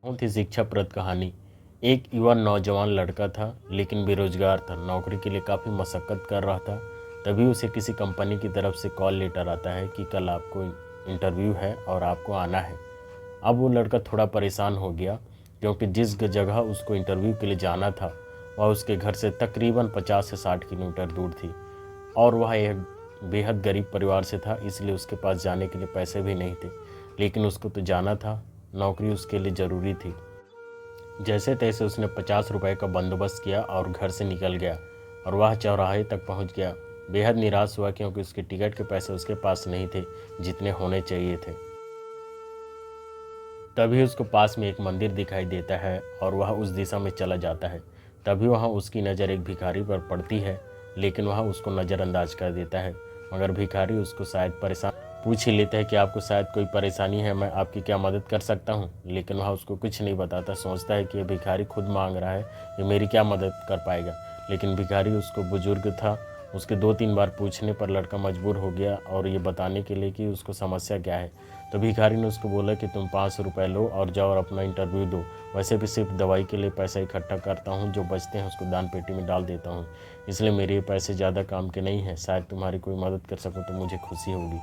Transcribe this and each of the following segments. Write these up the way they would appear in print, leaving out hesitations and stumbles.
बहुत ही शिक्षाप्रद कहानी। एक युवा नौजवान लड़का था, लेकिन बेरोजगार था। नौकरी के लिए काफ़ी मशक्क़त कर रहा था। तभी उसे किसी कंपनी की तरफ से कॉल लेटर आता है कि कल आपको इंटरव्यू है और आपको आना है। अब वो लड़का थोड़ा परेशान हो गया, क्योंकि जिस जगह उसको इंटरव्यू के लिए जाना था वह उसके घर से तकरीबन 50 से 60 किलोमीटर दूर थी, और वह एक बेहद गरीब परिवार से था, इसलिए उसके पास जाने के लिए पैसे भी नहीं थे। लेकिन उसको तो जाना था, नौकरी उसके लिए ज़रूरी थी। जैसे तैसे उसने 50 रुपए का बंदोबस्त किया और घर से निकल गया, और वह चौराहे तक पहुंच गया। बेहद निराश हुआ, क्योंकि उसके टिकट के पैसे उसके पास नहीं थे जितने होने चाहिए थे। तभी उसको पास में एक मंदिर दिखाई देता है और वह उस दिशा में चला जाता है। तभी वहाँ उसकी नज़र एक भिखारी पर पड़ती है, लेकिन वह उसको नज़रअंदाज कर देता है। मगर भिखारी उसको शायद परेशान पूछ ही लेता है कि आपको शायद कोई परेशानी है, मैं आपकी क्या मदद कर सकता हूँ। लेकिन वह उसको कुछ नहीं बताता, सोचता है कि ये भिखारी खुद मांग रहा है, ये मेरी क्या मदद कर पाएगा। लेकिन भिखारी उसको बुजुर्ग था, उसके 2-3 बार पूछने पर लड़का मजबूर हो गया और ये बताने के लिए कि उसको समस्या क्या है। तो भिखारी ने उसको बोला कि तुम 500 रुपये लो और जाओ और अपना इंटरव्यू दो। वैसे भी सिर्फ दवाई के लिए पैसा इकट्ठा करता हूँ, जो बचते हैं उसको दान पेटी में डाल देता हूँ, इसलिए मेरे ये पैसे ज़्यादा काम के नहीं हैं। शायद तुम्हारी कोई मदद कर सकूँ तो मुझे खुशी होगी।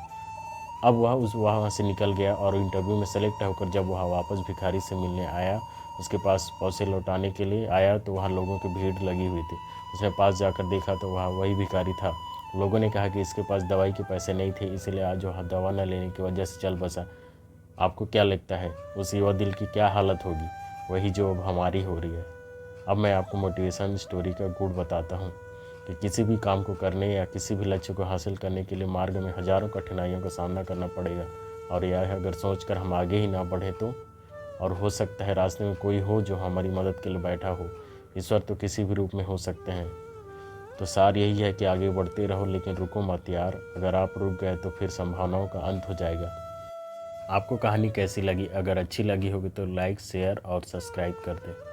अब वह वहाँ से निकल गया और इंटरव्यू में सेलेक्ट होकर जब वह वापस भिखारी से मिलने आया, उसके पास पैसे लौटाने के लिए आया, तो वहाँ लोगों की भीड़ लगी हुई थी। उसने पास जाकर देखा तो वहाँ वही भिखारी था। लोगों ने कहा कि इसके पास दवाई के पैसे नहीं थे, इसलिए आज वह दवा न लेने की वजह से चल बसा। आपको क्या लगता है उस युवा दिल की क्या हालत होगी? वही जो अब हमारी हो रही है। अब मैं आपको मोटिवेशन स्टोरी का गुण बताता हूँ कि किसी भी काम को करने या किसी भी लक्ष्य को हासिल करने के लिए मार्ग में हजारों कठिनाइयों का सामना करना पड़ेगा, और यह अगर सोचकर हम आगे ही ना बढ़ें तो, और हो सकता है रास्ते में कोई हो जो हमारी मदद के लिए बैठा हो। ईश्वर तो किसी भी रूप में हो सकते हैं। तो सार यही है कि आगे बढ़ते रहो, लेकिन रुको मत यार। अगर आप रुक गए तो फिर संभावनाओं का अंत हो जाएगा। आपको कहानी कैसी लगी? अगर अच्छी लगी होगी तो लाइक, शेयर और सब्सक्राइब कर दें।